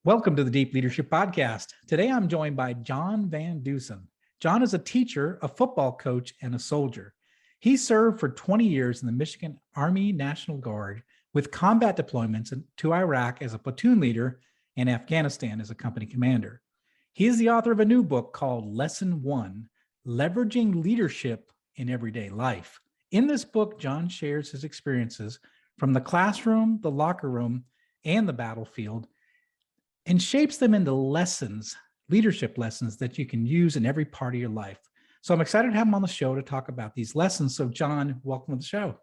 Welcome to the Deep Leadership Podcast. Today I'm joined by John VanDusen. John is a teacher, a football coach, and a soldier. He served for 20 years in the Michigan Army National Guard with combat deployments to Iraq as a platoon leader and Afghanistan as a company commander. He is the author of a new book called Lesson 1, Leveraging Leadership in Everyday Life. In this book, John shares his experiences from the classroom, the locker room, and the battlefield, and shapes them into lessons, leadership lessons that you can use in every part of your life. So I'm excited to have him on the show to talk about these lessons. So John, welcome to the show.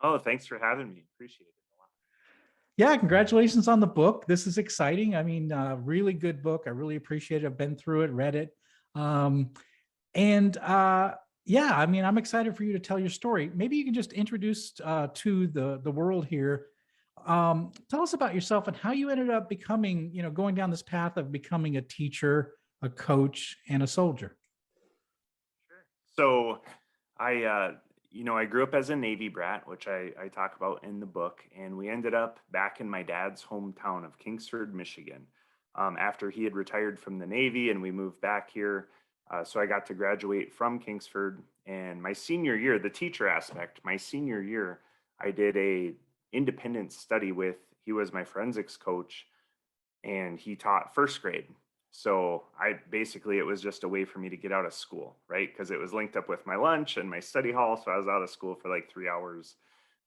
Oh, thanks for having me. Appreciate it a lot. Yeah, congratulations on the book. This is exciting. I mean, really good book. I really appreciate it. I've been through it, read it. I'm excited for you to tell your story. Maybe you can just introduce to the world here. Tell us about yourself and how you ended up becoming, going down this path of becoming a teacher, a coach, and a soldier. Sure. So I grew up as a Navy brat, which I talk about in the book, and we ended up back in my dad's hometown of Kingsford, Michigan, after he had retired from the Navy, and we moved back here. So I got to graduate from Kingsford, and my senior year, the teacher aspect, I did a independent study he was my forensics coach, and he taught first grade. So it was just a way for me to get out of school, right? Because it was linked up with my lunch and my study hall. So I was out of school for like 3 hours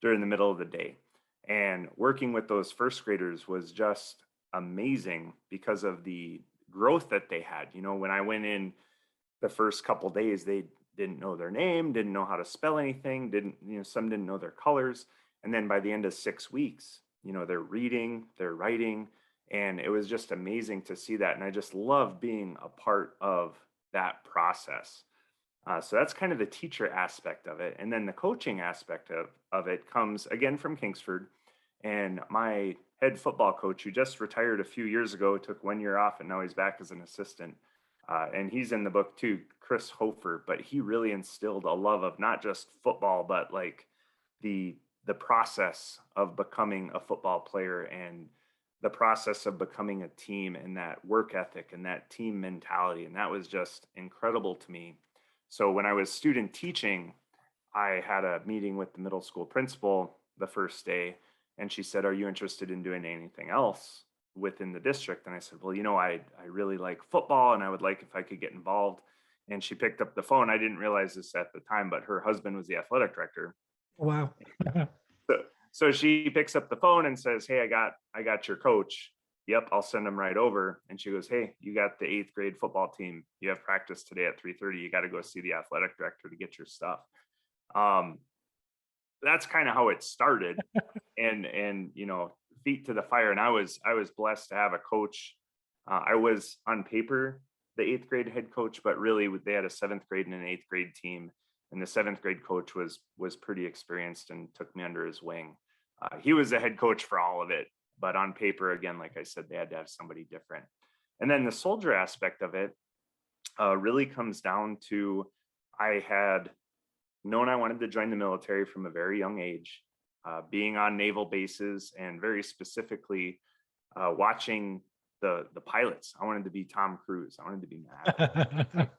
during the middle of the day. And working with those first graders was just amazing because of the growth that they had. When I went in the first couple days, they didn't know their name, didn't know how to spell anything, some didn't know their colors. And then by the end of 6 weeks, they're reading, they're writing, and it was just amazing to see that. And I just love being a part of that process. So that's kind of the teacher aspect of it. And then the coaching aspect of it comes again from Kingsford. And my head football coach, who just retired a few years ago, took 1 year off, and now he's back as an assistant. And he's in the book too, Chris Hofer, but he really instilled a love of not just football, but like the process of becoming a football player and the process of becoming a team and that work ethic and that team mentality. And that was just incredible to me. So when I was student teaching, I had a meeting with the middle school principal the first day, and she said, "Are you interested in doing anything else within the district?" And I said, "Well, I really like football, and I would like if I could get involved." And she picked up the phone. I didn't realize this at the time, but her husband was the athletic director. Wow. So she picks up the phone and says, "Hey, I got your coach. Yep, I'll send him right over." And she goes, "Hey, you got the 8th grade football team. You have practice today at 3:30. You got to go see the athletic director to get your stuff." That's kind of how it started, and feet to the fire. And I was blessed to have a coach. I was on paper the 8th grade head coach, but really they had a 7th grade and an 8th grade team. And the 7th grade coach was pretty experienced and took me under his wing. He was the head coach for all of it, but on paper, again, like I said, they had to have somebody different. And then the soldier aspect of it really comes down to, I had known I wanted to join the military from a very young age, being on naval bases, and very specifically watching the pilots. I wanted to be Tom Cruise. I wanted to be Mad.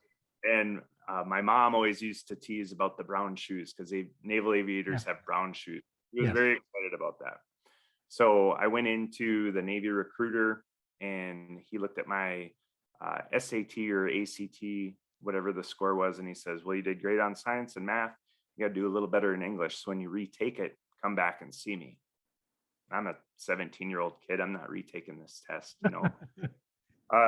And my mom always used to tease about the brown shoes, because naval aviators have brown shoes. He was very excited about that. So I went into the Navy recruiter, and he looked at my SAT or ACT, whatever the score was, and he says, "Well, you did great on science and math. You got to do a little better in English. So when you retake it, come back and see me." I'm a 17-year-old kid. I'm not retaking this test,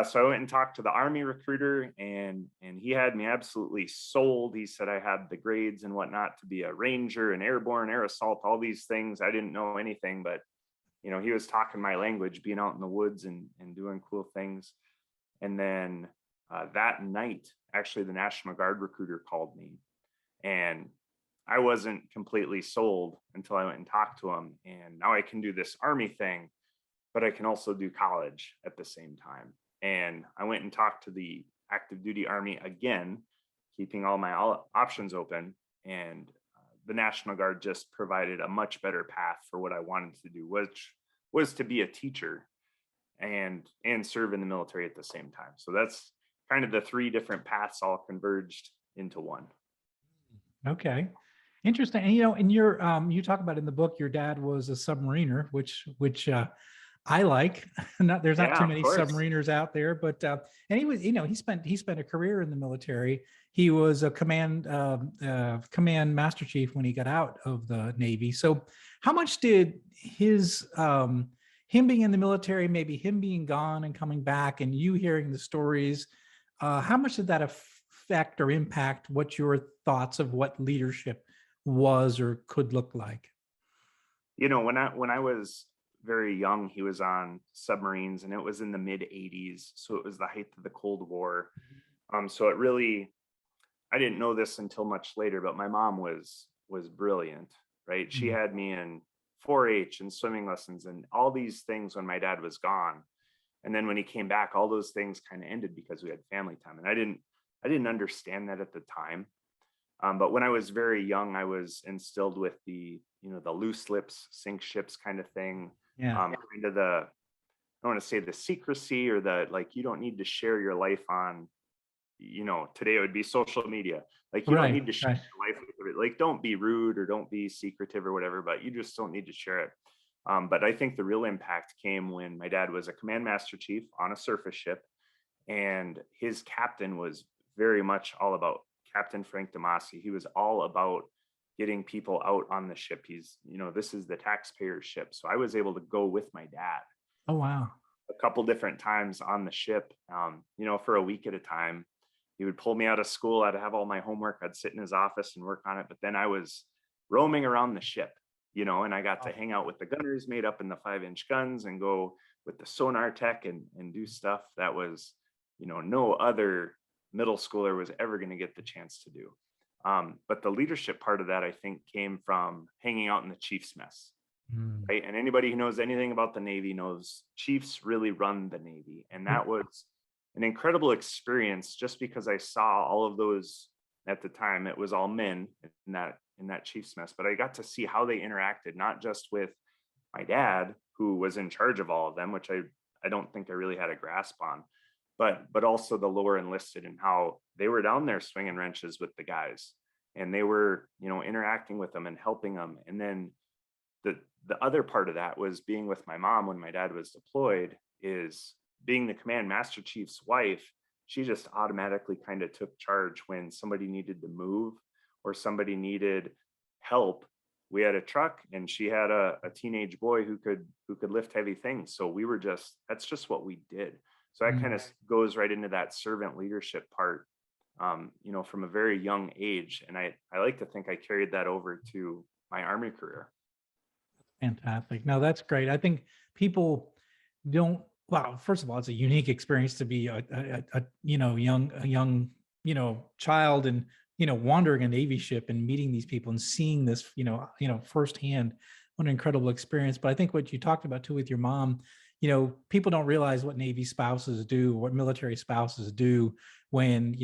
So I went and talked to the Army recruiter, and he had me absolutely sold. He said I had the grades and whatnot to be a Ranger, an airborne, air assault, all these things. I didn't know anything, but he was talking my language, being out in the woods and doing cool things. And then that night, actually, the National Guard recruiter called me, and I wasn't completely sold until I went and talked to him. And now I can do this Army thing, but I can also do college at the same time. And I went and talked to the active duty Army again, keeping all my options open. And the National Guard just provided a much better path for what I wanted to do, which was to be a teacher. and serve in the military at the same time. So that's kind of the three different paths all converged into one. Okay. Interesting. And in your you talk about in the book, your dad was a submariner, which I like. Not there's not Yeah, too of many course. submariners out there, but and he was, he spent a career in the military. He was a command master chief when he got out of the Navy. So, how much did him being in the military, maybe him being gone and coming back, and you hearing the stories, how much did that affect or impact what your thoughts of what leadership was or could look like? When I was very young, he was on submarines, and it was in the mid 80s, so it was the height of the Cold War. So it really, I didn't know this until much later, but my mom was brilliant, right? She Mm. had me in 4-H and swimming lessons and all these things when my dad was gone. And then when he came back, all those things kind of ended because we had family time. And I didn't understand that at the time. But when I was very young, I was instilled with the loose lips, sink ships kind of thing. Yeah. Kind of the, I don't want to say the secrecy or the, like, you don't need to share your life on, today it would be social media. Like, you don't Right. need to share Right. your life with everybody. Like, don't be rude or don't be secretive or whatever, but you just don't need to share it. But I think the real impact came when my dad was a command master chief on a surface ship, and his captain was very much all about Captain Frank Demasi. He was all about getting people out on the ship. This is the taxpayer ship. So I was able to go with my dad Oh, wow. a couple different times on the ship, for a week at a time. He would pull me out of school. I'd have all my homework. I'd sit in his office and work on it. But then I was roaming around the ship, and I got to hang out with the gunners made up in the 5-inch guns and go with the sonar tech and do stuff that was, no other middle schooler was ever going to get the chance to do. But the leadership part of that, I think, came from hanging out in the chief's mess. Mm. Right. And anybody who knows anything about the Navy knows chiefs really run the Navy. And that was an incredible experience just because I saw all of those at the time. It was all men in that chief's mess, but I got to see how they interacted, not just with my dad, who was in charge of all of them, which I don't think I really had a grasp on, but also the lower enlisted and how they were down there swinging wrenches with the guys, and they were, interacting with them and helping them. And then the other part of that was being with my mom when my dad was deployed, is being the command master chief's wife. She just automatically kind of took charge when somebody needed to move or somebody needed help. We had a truck and she had a teenage boy who could lift heavy things. So that's just what we did. So that kind Mm. of goes right into that servant leadership part, from a very young age. And I like to think I carried that over to my Army career. Fantastic. No, that's great. I think people don't. Well, first of all, it's a unique experience to be a young child and wandering a Navy ship and meeting these people and seeing this firsthand. What an incredible experience. But I think what you talked about too with your mom, people don't realize what Navy spouses do, what military spouses do when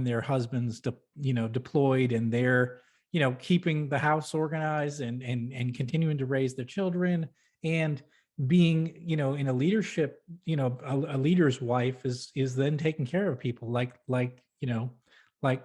their husbands deployed and they're keeping the house organized and continuing to raise their children and being in a leadership, a leader's wife is then taking care of people like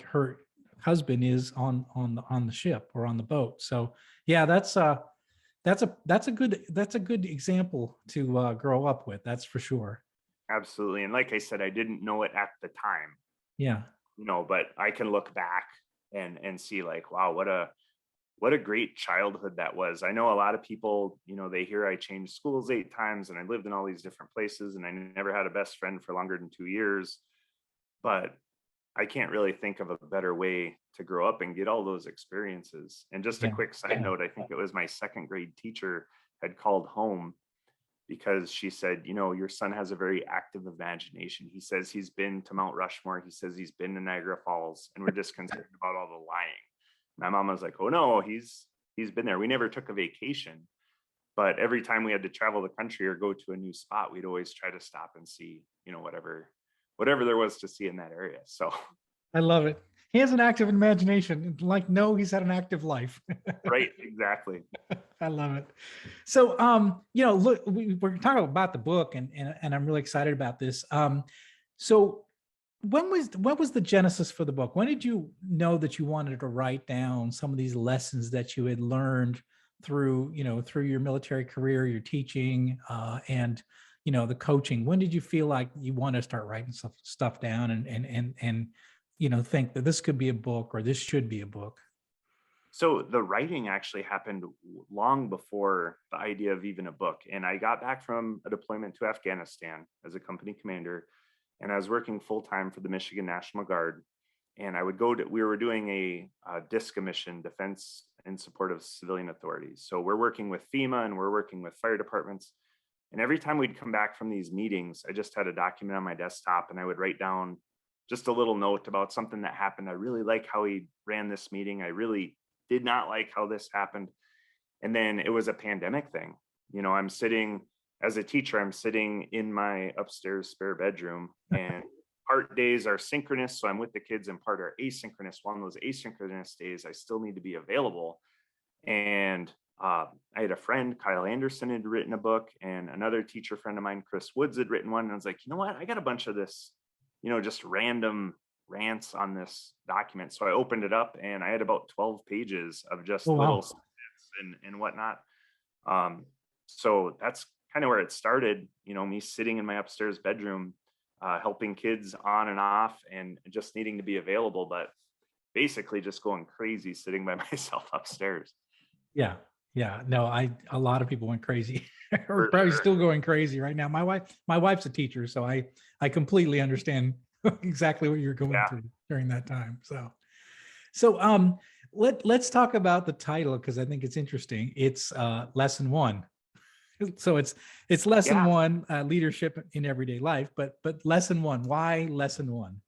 her husband is on the ship or on the boat. So yeah, that's a good example to grow up with, that's for sure. Absolutely. And like I said, I didn't know it at the time, Yeah. but I can look back and see, like, wow, what a great childhood that was. I know a lot of people, they hear I changed schools 8 times and I lived in all these different places and I never had a best friend for longer than 2 years, but I can't really think of a better way to grow up and get all those experiences. And just a Yeah. quick side note, I think it was my second grade teacher had called home because she said, your son has a very active imagination. He says he's been to Mount Rushmore. He says he's been to Niagara Falls, and we're just concerned about all the lying. My mom was like, oh no, he's been there. We never took a vacation, but every time we had to travel the country or go to a new spot, we'd always try to stop and see, whatever there was to see in that area. So I love it. He has an active imagination. Like, no, he's had an active life. Right, exactly. I love it. So, look, we're talking about the book, and I'm really excited about this. So, what was the genesis for the book? When did you know that you wanted to write down some of these lessons that you had learned through your military career, your teaching, and the coaching? When did you feel like you want to start writing stuff down and think that this could be a book or this should be a book? So the writing actually happened long before the idea of even a book. And I got back from a deployment to Afghanistan as a company commander, and I was working full time for the Michigan National Guard. And I would we were doing a DISCA mission, Defense in Support of Civilian Authorities. So we're working with FEMA and we're working with fire departments. And every time we'd come back from these meetings, I just had a document on my desktop and I would write down just a little note about something that happened. I really like how he ran this meeting. I really did not like how this happened. And then it was a pandemic thing. I'm sitting as a teacher, I'm sitting in my upstairs spare bedroom, and part days are synchronous. So I'm with the kids, and part are asynchronous. One of those asynchronous days, I still need to be available. And I had a friend, Kyle Anderson, had written a book, and another teacher friend of mine, Chris Woods, had written one. And I was like, you know what? I got a bunch of this, just random rants on this document. So I opened it up and I had about 12 pages of just Oh, little wow. snippets and whatnot. So that's kind of where it started, me sitting in my upstairs bedroom, helping kids on and off and just needing to be available, but basically just going crazy sitting by myself upstairs. Yeah. Yeah. No, a lot of people went crazy or For probably sure. still going crazy right now. My wife's a teacher, so I completely understand exactly what you're going Yeah. through during that time. So let's talk about the title, because I think it's interesting. It's lesson one. So it's lesson Yeah. one, leadership in everyday life, but lesson one, why lesson one?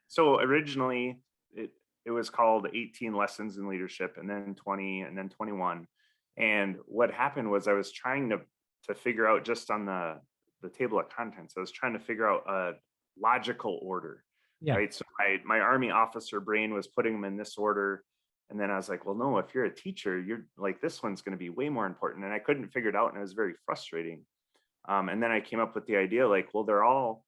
So originally it was called 18 lessons in leadership, and then 20, and then 21. And what happened was I was trying to figure out, just on the table of contents, I was trying to figure out a logical order, Yeah. right? So my Army officer brain was putting them in this order. And then I was like, well, no, if you're a teacher, you're like, this one's going to be way more important. And I couldn't figure it out. And it was very frustrating. And then I came up with the idea, like, well, they're all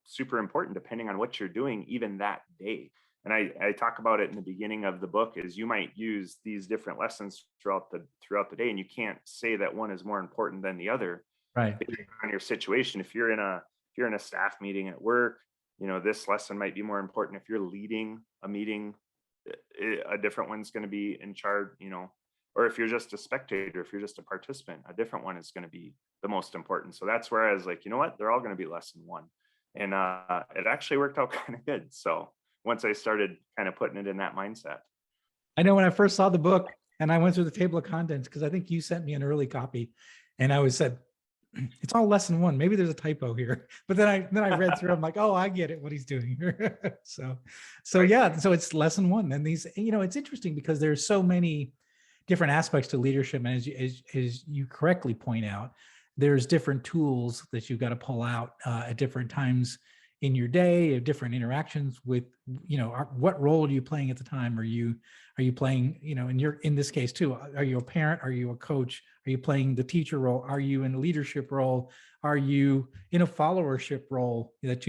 super important depending on what you're doing, even that day. And I talk about it in the beginning of the book, is you might use these different lessons throughout the day, and you can't say that one is more important than the other Right. depending on your situation. If you're in a staff meeting at work, this lesson might be more important. If you're leading a meeting, a different one's going to be in charge, or if you're just a spectator, if you're just a participant, a different one is going to be the most important. So that's where I was like, you know what, they're all going to be lesson one. And it actually worked out kind of good. So once I started kind of putting it in that mindset. I know when I first saw the book and I went through the table of contents, because I think you sent me an early copy, and I was said, it's all lesson one. Maybe there's a typo here. But then I read through, I'm like, oh, I get it, what he's doing here. So Right. yeah, so it's lesson one. And these, it's interesting because there's so many different aspects to leadership. And as you correctly point out, there's different tools that you've got to pull out at different times in your day, different interactions with, what role are you playing at the time? Are you playing, in this case too, are you a parent? Are you a coach? Are you playing the teacher role? Are you in a leadership role? Are you in a followership role? That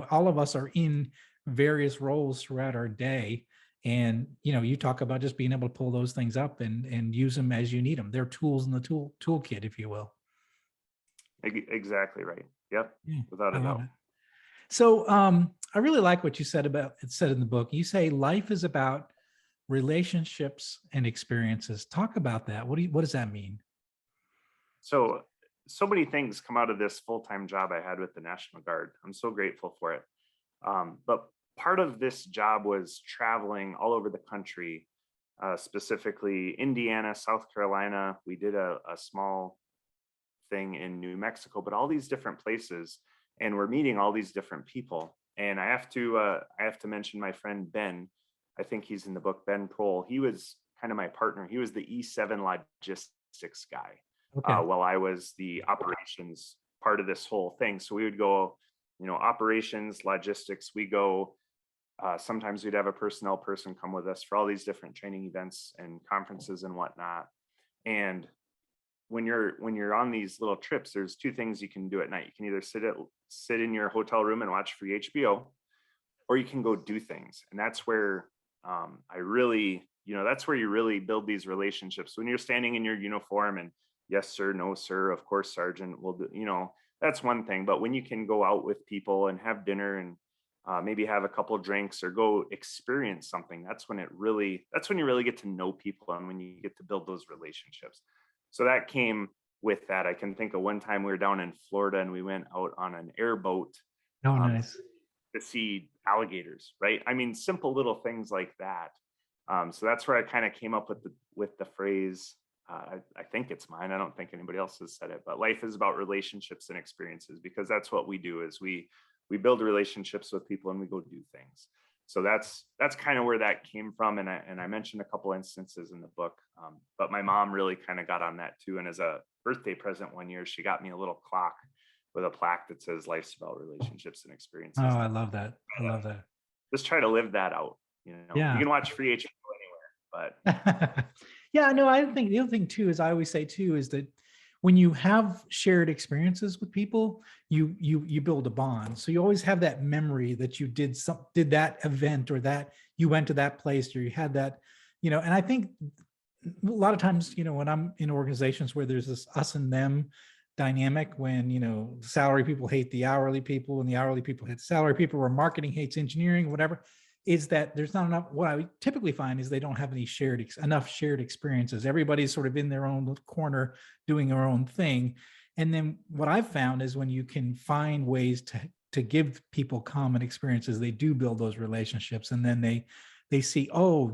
all of us are in various roles throughout our day. And you talk about just being able to pull those things up and use them as you need them. They're tools in the toolkit, if you will. Exactly right. Yep. Yeah, Without I a love doubt. it. So I really like what you said in the book. You say life is about relationships and experiences. Talk about that. What does that mean? So many things come out of this full-time job I had with the National Guard. I'm so grateful for it. But part of this job was traveling all over the country, specifically Indiana, South Carolina. We did a small thing in New Mexico, but all these different places, and we're meeting all these different people. And I have to mention my friend Ben. I think he's in the book, Ben Prohl. He was kind of my partner. He was the E7 logistics guy, Okay. while I was the operations part of this whole thing. So we would go, operations, logistics. We go Sometimes we'd have a personnel person come with us for all these different training events and conferences and whatnot. And when you're on these little trips, there's two things you can do at night. You can either sit in your hotel room and watch free HBO, or you can go do things. And that's where I really, that's where you really build these relationships. When you're standing in your uniform and yes, sir, no, sir, of course, sergeant, will do, that's one thing. But when you can go out with people and have dinner and maybe have a couple of drinks or go experience something, that's when you really get to know people and when you get to build those relationships. So that came with that. I can think of one time we were down in Florida and we went out on an airboat Oh, um, nice. to see alligators, right? I mean, simple little things like that. So that's where I kind of came up with the phrase. I think it's mine. I don't think anybody else has said it, but life is about relationships and experiences, because that's what we do. Is we build relationships with people and we go do things. So that's kind of where that came from. And I mentioned a couple instances in the book, but my mom really kind of got on that too. And as a birthday present one year, she got me a little clock with a plaque that says "Life's about relationships and Oh, experiences." I love that. I love that. Just try to live that out. You Yeah. can watch free HBO anywhere, but Yeah, no, I think the other thing too is I always say too is that when you have shared experiences with people, you build a bond. So you always have that memory that you did that event, or that you went to that place, or you had that, and I think a lot of times, when I'm in organizations where there's this us and them dynamic, when, salary people hate the hourly people and the hourly people hate salary people, or marketing hates engineering, whatever, is that there's not enough. What I typically find is they don't have enough shared experiences. Everybody's sort of in their own little corner doing their own thing. And then what I've found is when you can find ways to give people common experiences, they do build those relationships. And then they see, oh,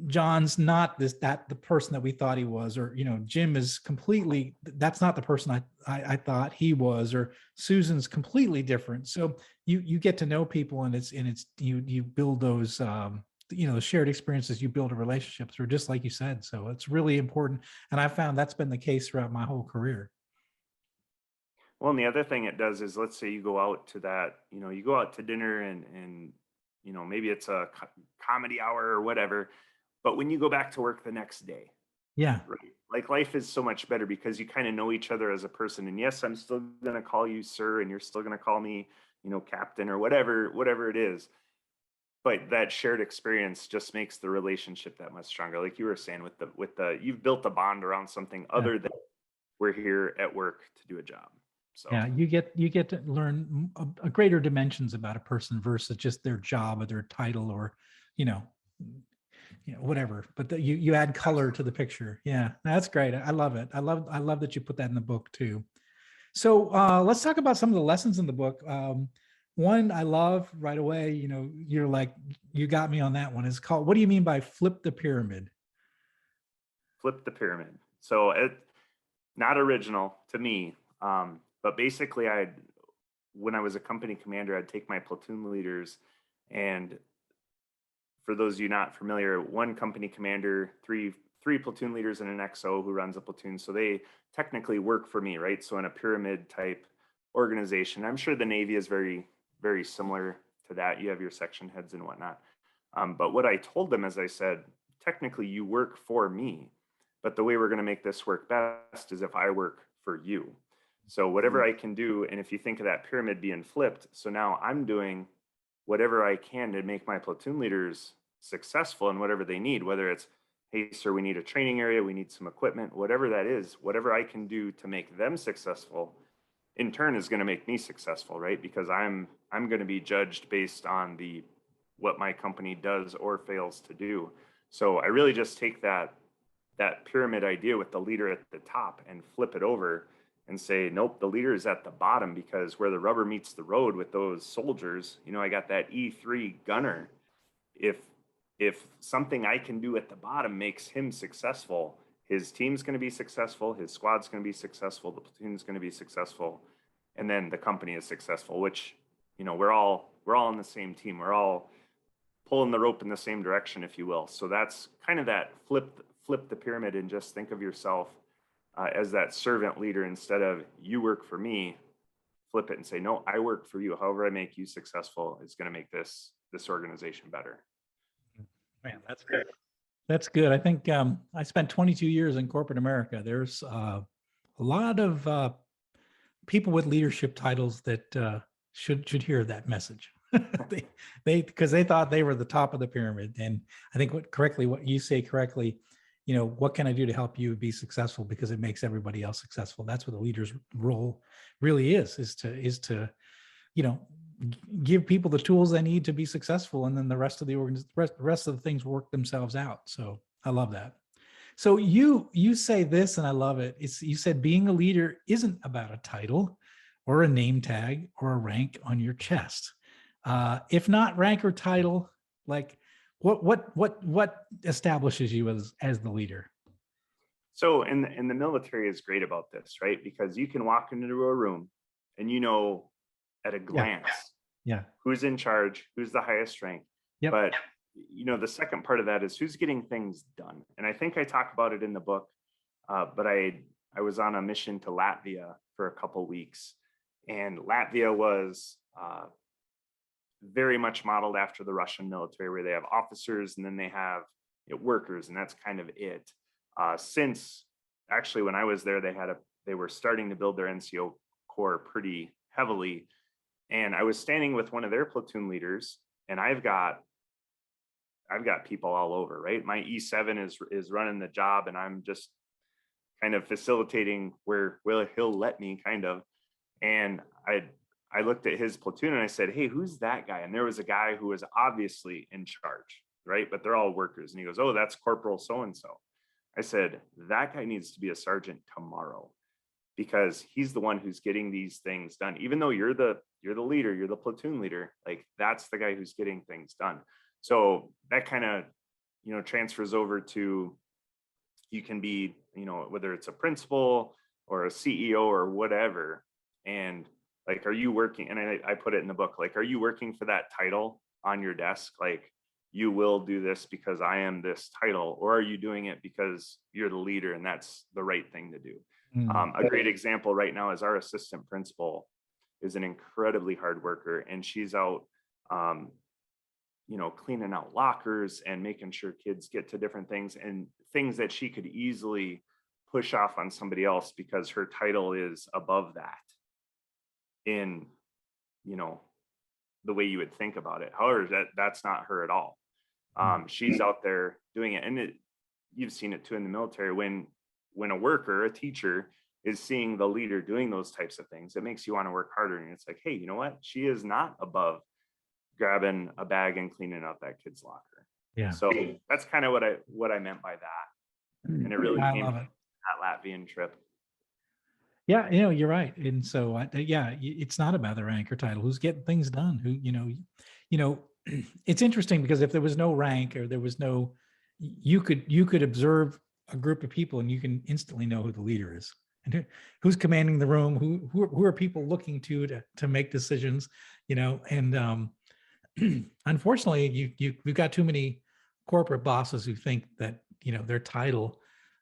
John's not the person that we thought he was, or Jim is completely, that's not the person I thought he was, or Susan's completely different. So you get to know people, and it's you build those shared experiences, you build a relationships, or just like you said. So it's really important, and I found that's been the case throughout my whole career. well, and the other thing it does is, let's say you go out to you go out to dinner and maybe it's a comedy hour or whatever, but when you go back to work the next day, Yeah. right? Like, life is so much better because you kind of know each other as a person. And yes, I'm still going to call you sir, and you're still going to call me, captain, or whatever it is. But that shared experience just makes the relationship that much stronger. Like you were saying, you've built a bond around something Yeah. other than we're here at work to do a job. So Yeah, you get to learn a greater dimensions about a person versus just their job or their title, or you know whatever. But you add color to the picture. Yeah, that's great. I love it. I love that you put that in the book too. So let's talk about some of the lessons in the book. One I love right away. You're like, you got me on that one. It's called, what do you mean by flip the pyramid? flip the pyramid. So not original to me, but basically, when I was a company commander, I'd take my platoon leaders, and for those of you not familiar, one company commander, three platoon leaders, and an XO who runs a platoon. So they technically work for me, right? So in a pyramid type organization, I'm sure the Navy is very, very similar to that. You have your section heads and whatnot. But what I told them is, I said, technically you work for me, but the way we're going to make this work best is if I work for you. So whatever I can do, and if you think of that pyramid being flipped, so now I'm doing whatever I can to make my platoon leaders successful in whatever they need, whether it's, hey, sir, we need a training area, we need some equipment, whatever that is, whatever I can do to make them successful, in turn is going to make me successful, right? Because I'm going to be judged based on what my company does or fails to do. So I really just take that pyramid idea with the leader at the top and flip it over and say, nope, the leader is at the bottom, because where the rubber meets the road with those soldiers, I got that E3 gunner. If something I can do at the bottom makes him successful, his team's going to be successful, his squad's going to be successful, the platoon's going to be successful, and then the company is successful, which, we're all on the same team. We're all pulling the rope in the same direction, if you will. So that's kind of that flip the pyramid, and just think of yourself as that servant leader. Instead of you work for me, flip it and say, no, I work for you. However I make you successful is going to make this this organization better. Man, that's good. That's good. I think I spent 22 years in corporate America. There's a lot of people with leadership titles that should hear that message. they because they thought they were the top of the pyramid. And I think what you say correctly, what can I do to help you be successful, because it makes everybody else successful. That's what the leader's role really is to give people the tools they need to be successful, and then the rest of the rest of the things work themselves out. So I love that. So you say this, and I love it. You said being a leader isn't about a title or a name tag or a rank on your chest. If not rank or title, like what establishes you as the leader? So in the military is great about this, right? Because you can walk into a room and at a glance Yeah. who's in charge, who's the highest rank. Yep. But the second part of that is who's getting things done. And I think I talk about it in the book, but I was on a mission to Latvia for a couple of weeks, and Latvia was very much modeled after the Russian military, where they have officers and then they have workers, and that's kind of it. Since actually when I was there, they were starting to build their NCO corps pretty heavily. And I was standing with one of their platoon leaders, and I've got people all over, right? My E7 is running the job, and I'm just kind of facilitating where he'll let me kind of. And I looked at his platoon and I said, "Hey, who's that guy?" And there was a guy who was obviously in charge, right? But they're all workers. And he goes, "Oh, that's Corporal so-and-so." I said, "That guy needs to be a sergeant tomorrow, because he's the one who's getting these things done. Even though you're the leader, you're the platoon leader, like that's the guy who's getting things done." So that kind of, transfers over to, you can be, whether it's a principal or a CEO or whatever. And like, are you working? And I put it in the book, like, are you working for that title on your desk? Like, you will do this because I am this title, or are you doing it because you're the leader and that's the right thing to do? A great example right now is our assistant principal is an incredibly hard worker, and she's out, cleaning out lockers and making sure kids get to different things, and things that she could easily push off on somebody else because her title is above that in, the way you would think about it. However, that's not her at all. She's out there doing it. And you've seen it too in the military, when a worker, a teacher, is seeing the leader doing those types of things, it makes you want to work harder. And it's like, hey, you know what? She is not above grabbing a bag and cleaning out that kid's locker. Yeah. So that's kind of what I meant by that. And it really came from that Latvian trip. Yeah, you're right. And so, it's not about the rank or title. Who's getting things done? It's interesting, because if there was no rank, or there was no, you could observe a group of people and you can instantly know who the leader is and who's commanding the room, who are people looking to make decisions, and unfortunately, we've got too many corporate bosses who think that, their title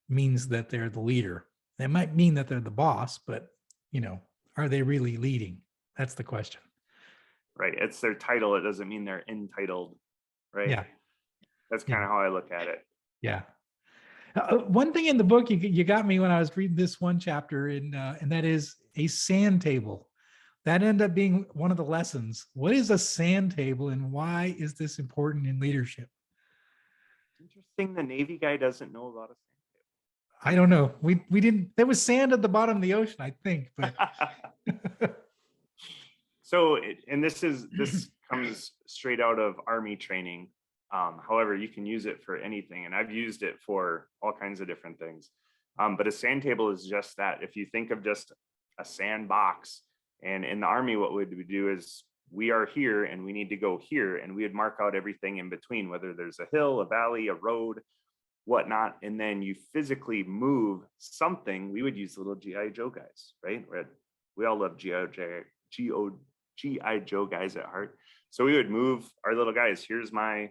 means that they're the leader. That might mean that they're the boss, but, are they really leading? That's the question. Right. It's their title. It doesn't mean they're entitled. Right. Yeah. That's kind of how I look at it. Yeah. One thing in the book, you got me when I was reading this one chapter, and that is a sand table. That ended up being one of the lessons. What is a sand table, and why is this important in leadership? Interesting. The Navy guy doesn't know about a sand table. I don't know. We didn't. There was sand at the bottom of the ocean, I think. But so, this comes straight out of Army training. However, you can use it for anything, and I've used it for all kinds of different things. But a sand table is just that. If you think of just a sand box, and in the Army, what would we do is, we are here and we need to go here, and we would mark out everything in between, whether there's a hill, a valley, a road, whatnot, and then you physically move something. We would use little GI Joe guys, right? We all love GI Joe guys at heart. So we would move our little guys. Here's my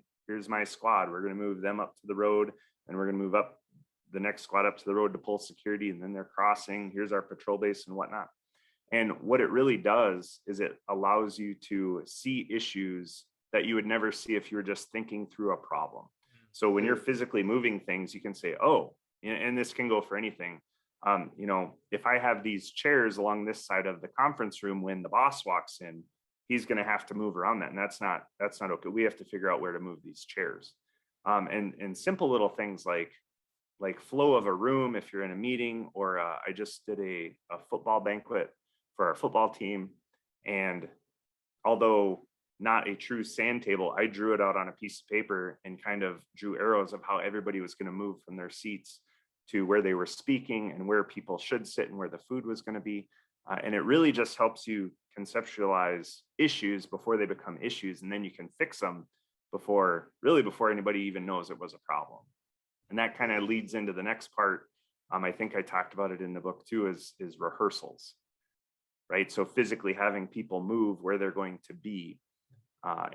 squad. We're going to move them up to the road, and we're going to move up the next squad up to the road to pull security, and then they're crossing. Here's our patrol base and whatnot. And what it really does is it allows you to see issues that you would never see if you were just thinking through a problem. So when you're physically moving things, you can say, oh, and this can go for anything. If I have these chairs along this side of the conference room, when the boss walks in, he's going to have to move around that. And that's not okay. We have to figure out where to move these chairs. And simple little things like flow of a room if you're in a meeting, or I just did a football banquet for our football team. And although not a true sand table, I drew it out on a piece of paper and kind of drew arrows of how everybody was going to move from their seats to where they were speaking and where people should sit and where the food was going to be. And it really just helps you conceptualize issues before they become issues. And then you can fix them before anybody even knows it was a problem. And that kind of leads into the next part. I think I talked about it in the book too, is rehearsals, right? So physically having people move where they're going to be.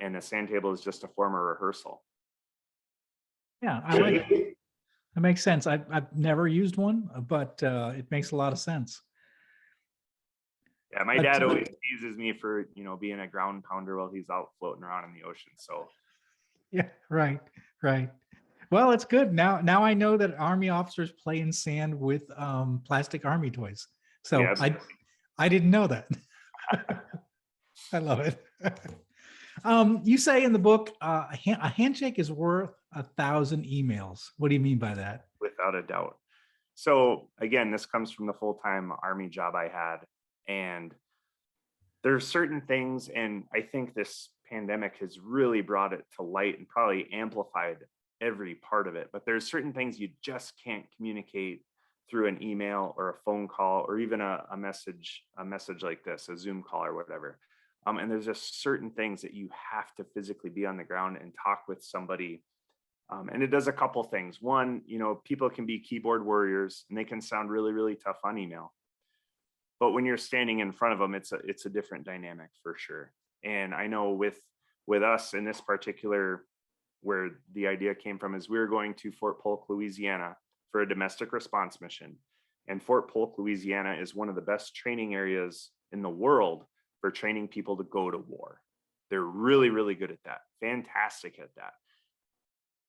And a sand table is just a form of rehearsal. Yeah, I like it. That makes sense. I've never used one, but it makes a lot of sense. Yeah, my dad always teases me for, being a ground pounder while he's out floating around in the ocean. So yeah, right. Well, it's good. Now I know that Army officers play in sand with plastic Army toys. So yeah, I didn't know that. I love it. You say in the book, a handshake is worth 1,000 emails. What do you mean by that? Without a doubt. So again, this comes from the full-time Army job I had. And there's certain things, and I think this pandemic has really brought it to light and probably amplified every part of it. But there's certain things you just can't communicate through an email or a phone call or even a message like this, a Zoom call or whatever. And there's just certain things that you have to physically be on the ground and talk with somebody. And it does a couple things. One, people can be keyboard warriors and they can sound really, really tough on email. But when you're standing in front of them, it's a different dynamic for sure. And I know with us in this particular, where the idea came from, is we were going to Fort Polk, Louisiana for a domestic response mission. And Fort Polk, Louisiana is one of the best training areas in the world for training people to go to war. They're really, really good at that. Fantastic at that.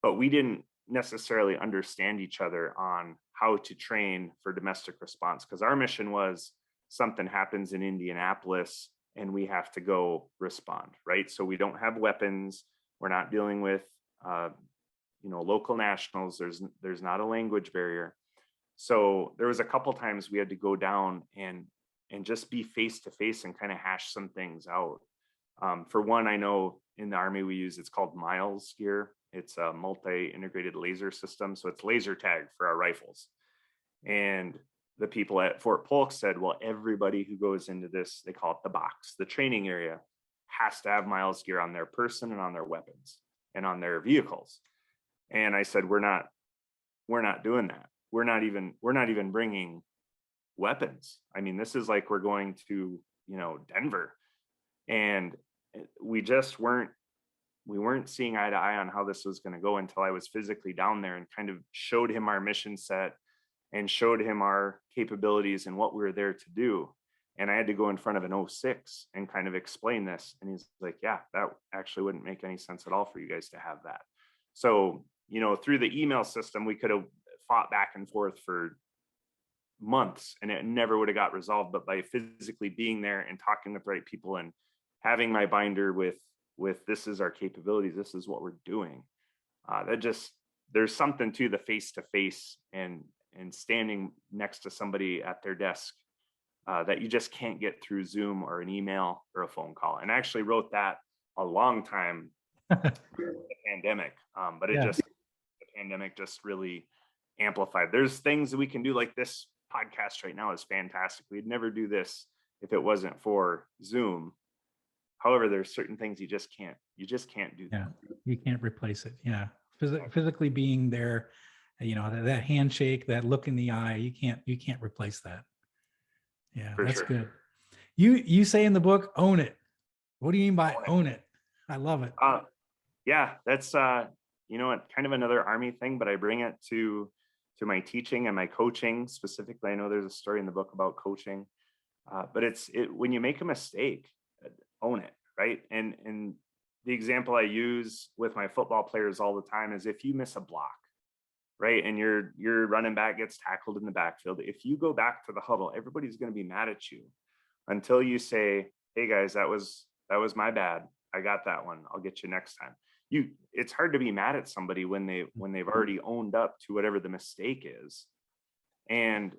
But we didn't necessarily understand each other on how to train for domestic response, because our mission was something happens in Indianapolis and we have to go respond, right? So we don't have weapons. We're not dealing with, local nationals. There's not a language barrier. So there was a couple times we had to go down and just be face to face and kind of hash some things out. For one, I know in the Army it's called Miles gear. It's a multi-integrated laser system. So it's laser tag for our rifles. And the people at Fort Polk said, well, everybody who goes into this, they call it the box, the training area, has to have Miles gear on their person and on their weapons and on their vehicles. And I said, we're not doing that. We're not even bringing weapons. I mean, this is like we're going to, Denver. And we weren't seeing eye to eye on how this was going to go until I was physically down there and kind of showed him our mission set and showed him our capabilities and what we were there to do. And I had to go in front of an 06 and kind of explain this. And he's like, yeah, that actually wouldn't make any sense at all for you guys to have that. So, through the email system, we could have fought back and forth for months and it never would have got resolved. But by physically being there and talking with the right people and having my binder with this is our capabilities, this is what we're doing, there's something to the face to face and standing next to somebody at their desk that you just can't get through Zoom or an email or a phone call. And I actually wrote that a long time during the pandemic, but the pandemic just really amplified. There's things that we can do, like this podcast right now is fantastic. We'd never do this if it wasn't for Zoom. However, there's certain things you just can't do. Yeah, you can't replace it. Yeah, physically being there, that handshake, that look in the eye, you can't replace that. Yeah, for that's sure. good. You say in the book, own it. What do you mean by own it? I love it. Yeah, that's kind of another Army thing, but I bring it to my teaching and my coaching specifically. I know there's a story in the book about coaching, but it's when you make a mistake, own it, right? And the example I use with my football players all the time is if you miss a block, right, and your running back gets tackled in the backfield, if you go back to the huddle, everybody's going to be mad at you until you say, "Hey guys, that was my bad. I got that one. I'll get you next time." It's hard to be mad at somebody when they've already owned up to whatever the mistake is. And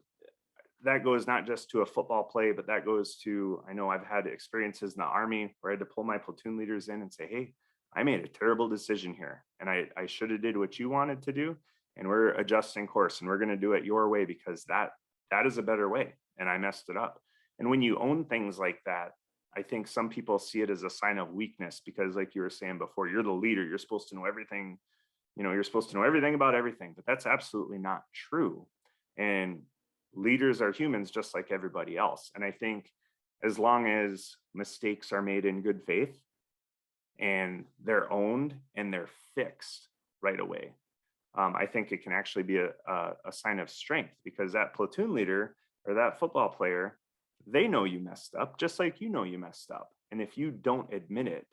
that goes not just to a football play, but that goes to, I know I've had experiences in the Army where I had to pull my platoon leaders in and say, "Hey, I made a terrible decision here, and I should have did what you wanted to do, and we're adjusting course, and we're going to do it your way because that is a better way, and I messed it up." And when you own things like that, I think some people see it as a sign of weakness because, like you were saying before, you're the leader. You're supposed to know everything. You're supposed to know everything about everything, but that's absolutely not true. And leaders are humans just like everybody else. And I think as long as mistakes are made in good faith and they're owned and they're fixed right away, I think it can actually be a sign of strength because that platoon leader or that football player, they know you messed up just like you know you messed up. And if you don't admit it,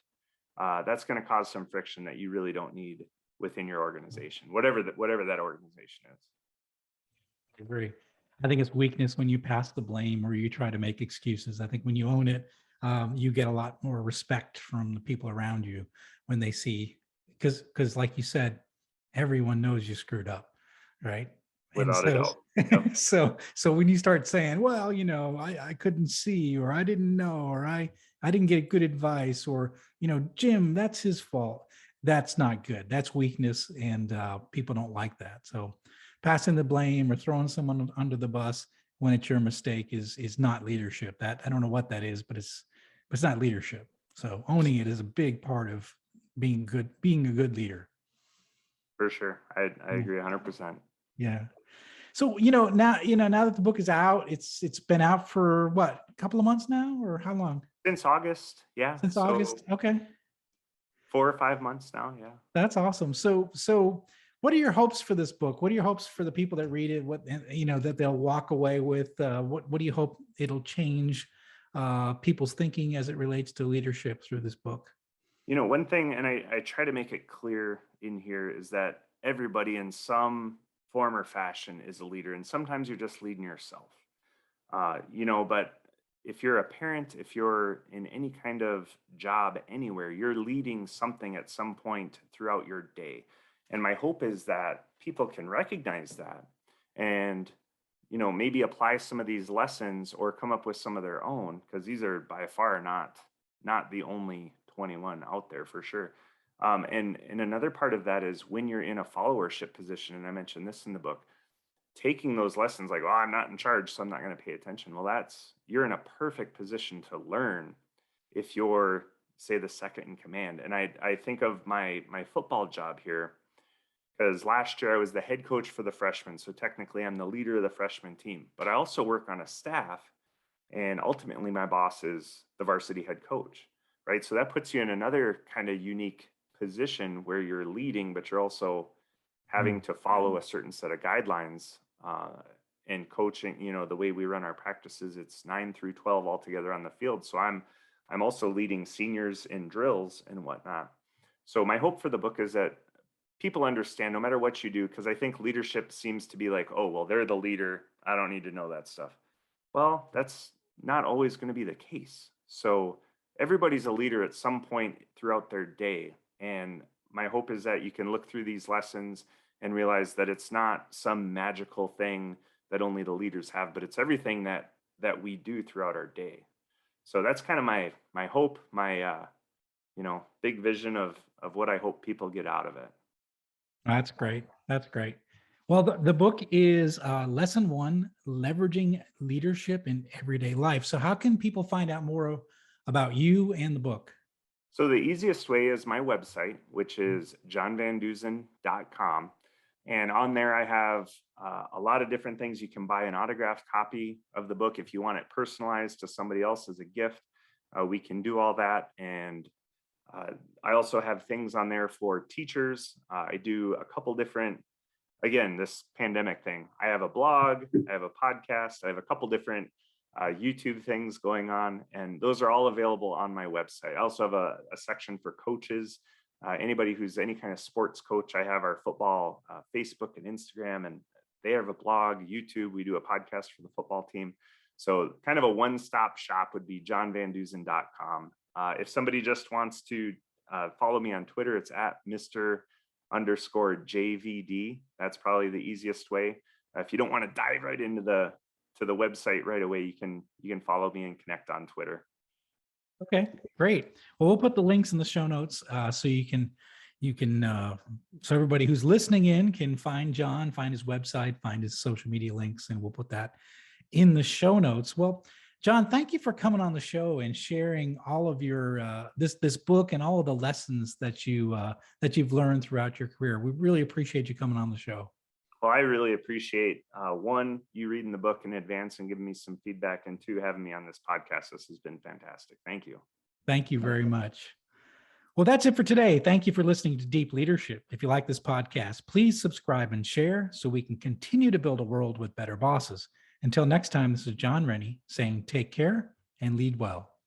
that's going to cause some friction that you really don't need within your organization, whatever that organization is. I agree. I think it's weakness when you pass the blame or you try to make excuses. I think when you own it, you get a lot more respect from the people around you when they see, because like you said, everyone knows you screwed up, right? And Without a so, doubt. Yep. so when you start saying, well, I couldn't see, or I didn't know, or I didn't get good advice, or, Jim, that's his fault. That's not good. That's weakness. And people don't like that. So passing the blame or throwing someone under the bus when it's your mistake is not leadership. That I don't know what that is, but it's not leadership. So owning it is a big part of being a good leader. For sure. I agree 100%. Yeah. So, now that the book is out, it's been out for what, a couple of months now, or how long? Since August. Yeah. Since So August. Okay. 4 or 5 months now. Yeah. That's awesome. So what are your hopes for this book? What are your hopes for the people that read it? What, that they'll walk away with? What do you hope it'll change people's thinking as it relates to leadership through this book? One thing, and I try to make it clear in here, is that everybody in some form or fashion is a leader. And sometimes you're just leading yourself. But if you're a parent, if you're in any kind of job anywhere, you're leading something at some point throughout your day. And my hope is that people can recognize that and, maybe apply some of these lessons or come up with some of their own, because these are by far not the only 21 out there for sure. And another part of that is when you're in a followership position, and I mentioned this in the book, taking those lessons like, "Oh, I'm not in charge, so I'm not going to pay attention." Well, you're in a perfect position to learn if you're, say, the second in command. And I think of my football job here because last year I was the head coach for the freshmen. So technically I'm the leader of the freshman team, but I also work on a staff, and ultimately my boss is the varsity head coach, right? So that puts you in another kind of unique position where you're leading, but you're also having to follow a certain set of guidelines and coaching. The way we run our practices, it's 9 through 12 altogether on the field. So I'm also leading seniors in drills and whatnot. So my hope for the book is that people understand no matter what you do, because I think leadership seems to be like, "Oh, well, they're the leader, I don't need to know that stuff." Well, that's not always going to be the case. So everybody's a leader at some point throughout their day. And my hope is that you can look through these lessons and realize that it's not some magical thing that only the leaders have, but it's everything that we do throughout our day. So that's kind of my hope, my big vision of what I hope people get out of it. That's great. That's great. Well, the book is Lesson 1, Leveraging Leadership in Everyday Life. So how can people find out more about you and the book? So the easiest way is my website, which is johnvandusen.com. And on there, I have a lot of different things. You can buy an autographed copy of the book if you want it personalized to somebody else as a gift. We can do all that. And I also have things on there for teachers. I do a couple different, again, this pandemic thing. I have a blog, I have a podcast, I have a couple different YouTube things going on, and those are all available on my website. I also have a section for coaches. Anybody who's any kind of sports coach, I have our football Facebook and Instagram, and they have a blog, YouTube. We do a podcast for the football team. So kind of a one-stop shop would be johnvandusen.com. If somebody just wants to follow me on Twitter, it's at Mr_JVD. That's probably the easiest way. If you don't want to dive right into the website right away, you can follow me and connect on Twitter. Okay, great. Well, we'll put the links in the show notes so you can so everybody who's listening in can find John, find his website, find his social media links, and we'll put that in the show notes. Well, John, thank you for coming on the show and sharing all of your this book and all of the lessons that you've learned throughout your career. We really appreciate you coming on the show. Well, I really appreciate one, you reading the book in advance and giving me some feedback, and two, having me on this podcast. This has been fantastic. Thank you. Thank you very much. Well, that's it for today. Thank you for listening to Deep Leadership. If you like this podcast, please subscribe and share so we can continue to build a world with better bosses. Until next time, this is John Rennie saying take care and lead well.